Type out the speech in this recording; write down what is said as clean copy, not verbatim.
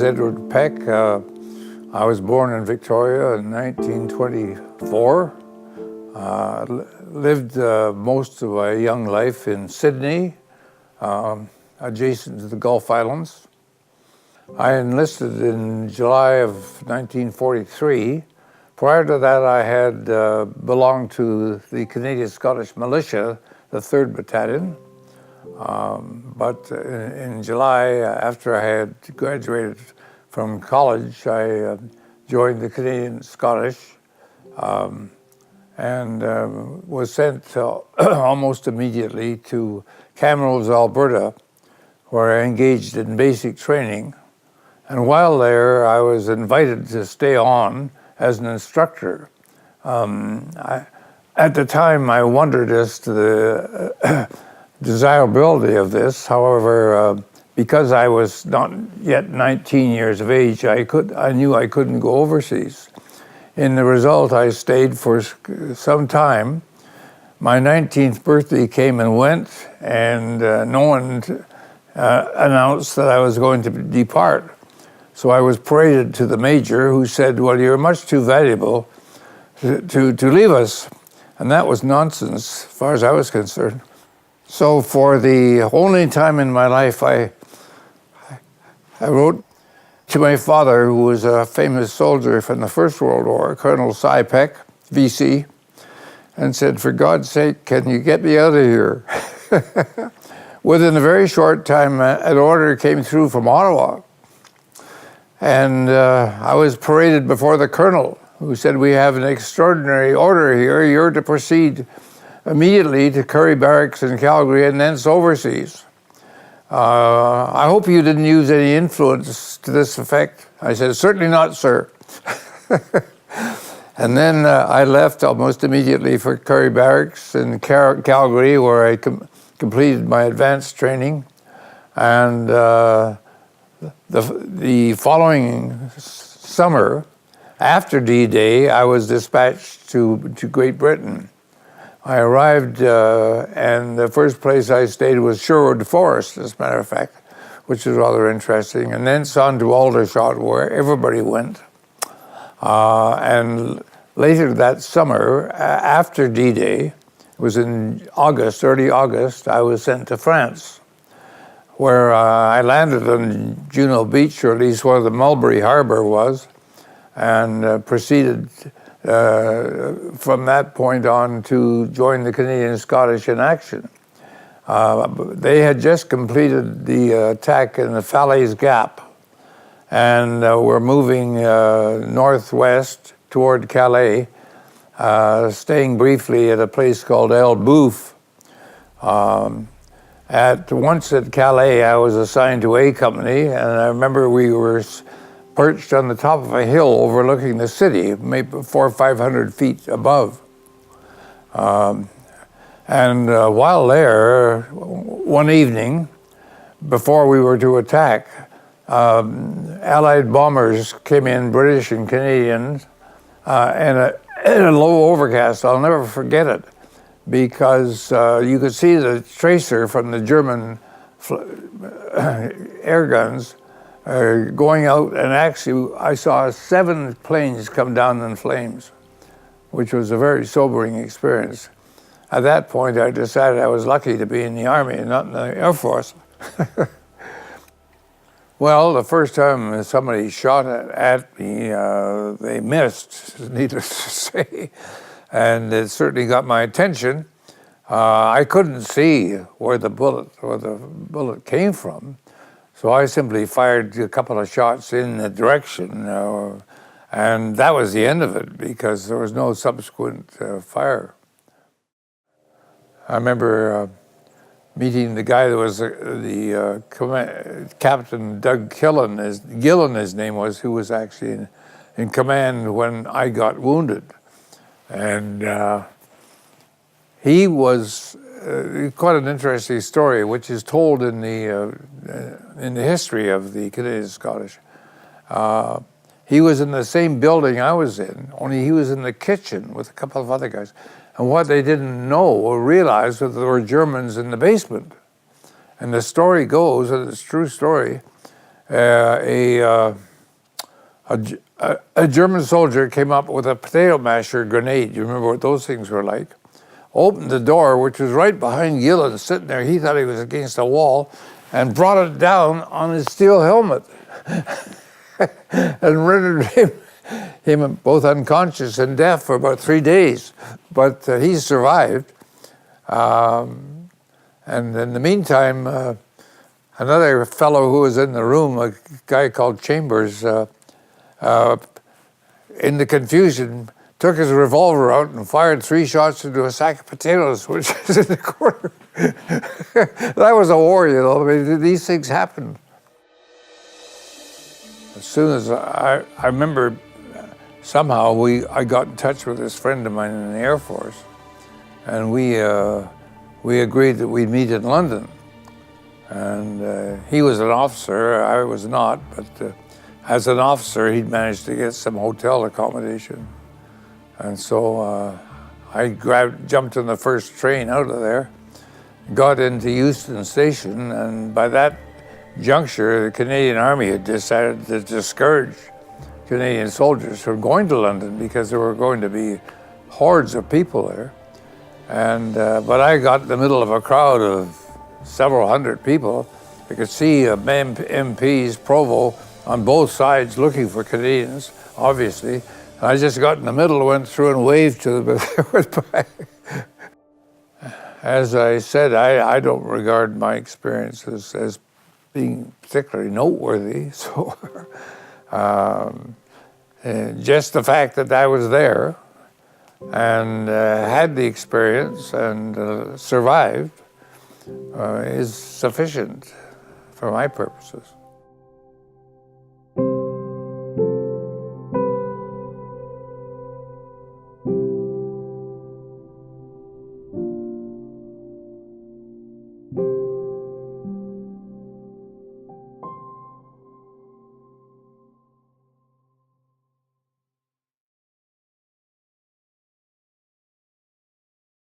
is Ed Peck. I was born in Victoria in 1924. Lived most of my young life in Sydney, adjacent to the Gulf Islands. I enlisted in July of 1943. Prior to that, I had belonged to the Canadian Scottish Militia, the 3rd Battalion. But in July, after I had graduated from college, I joined the Canadian Scottish and was sent almost immediately to Camrose, Alberta, where I engaged in basic training. And while there, I was invited to stay on as an instructor. At the time, I wondered as to the desirability of this. However, because I was not yet 19 years of age, I knew I couldn't go overseas. In the result, I stayed for some time. My 19th birthday came and went, and no one announced that I was going to depart. So I was paraded to the major, who said, "Well, you're much too valuable to leave us." And that was nonsense, as far as I was concerned. So for the only time in my life, I wrote to my father, who was a famous soldier from the First World War, Colonel Ed Peck, VC, and said, "For God's sake, can you get me out of here?" Within a very short time, an order came through from Ottawa, and I was paraded before the colonel, who said, "We have an extraordinary order here. You're to proceed immediately to Curry Barracks in Calgary and thence overseas. I hope you didn't use any influence to this effect." I said, "Certainly not, sir." And then I left almost immediately for Curry Barracks in Calgary, where I completed my advanced training. And the following summer, after D-Day, I was dispatched to Great Britain. I arrived, and the first place I stayed was Sherwood Forest, as a matter of fact, which is rather interesting, and thence on to Aldershot, where everybody went. And later that summer, after D-Day, it was in August, early August, I was sent to France, where I landed on Juno Beach, or at least where the Mulberry Harbor was, and proceeded from that point on to join the Canadian Scottish in action. They had just completed the attack in the Calais Gap, and were moving northwest toward Calais, staying briefly at a place called El Bouf. Once at Calais, I was assigned to A Company, and I remember we were perched on the top of a hill overlooking the city, maybe 400 or 500 feet above. And while there, one evening, before we were to attack, Allied bombers came in, British and Canadian, in a low overcast. I'll never forget it, because you could see the tracer from the German air guns going out, and actually I saw 7 planes come down in flames, which was a very sobering experience. At that point, I decided I was lucky to be in the Army and not in the Air Force. Well, the first time somebody shot at me, they missed, needless to say, and it certainly got my attention. I couldn't see where the bullet came from, so I simply fired a couple of shots in the direction, and that was the end of it, because there was no subsequent fire. I remember meeting the guy that was Captain Doug Gillen, his name was, who was actually in command when I got wounded. And he was quite an interesting story, which is told in the history of the Canadian Scottish. He was in the same building I was in, only he was in the kitchen with a couple of other guys. And what they didn't know or realize was there were Germans in the basement. And the story goes, and it's a true story, a German soldier came up with a potato masher grenade. You remember what those things were like? Opened the door, which was right behind Gillen, sitting there. He thought he was against a wall, and brought it down on his steel helmet and rendered him both unconscious and deaf for about 3 days. But he survived. And in the meantime, another fellow who was in the room, a guy called Chambers, in the confusion, took his revolver out and fired 3 shots into a sack of potatoes, which was in the corner. That was a war, you know. I mean, these things happened. As soon as I remember, somehow I got in touch with this friend of mine in the Air Force, and we agreed that we'd meet in London. And he was an officer, I was not, but as an officer, he'd managed to get some hotel accommodation. And so I jumped on the first train out of there, got into Euston Station, and by that juncture, the Canadian Army had decided to discourage Canadian soldiers from going to London because there were going to be hordes of people there. And but I got in the middle of a crowd of several hundred people. I could see MPs, Provo, on both sides looking for Canadians, obviously. And I just got in the middle, went through and waved to them. As I said, I don't regard my experiences as being particularly noteworthy. So just the fact that I was there and had the experience and survived is sufficient for my purposes.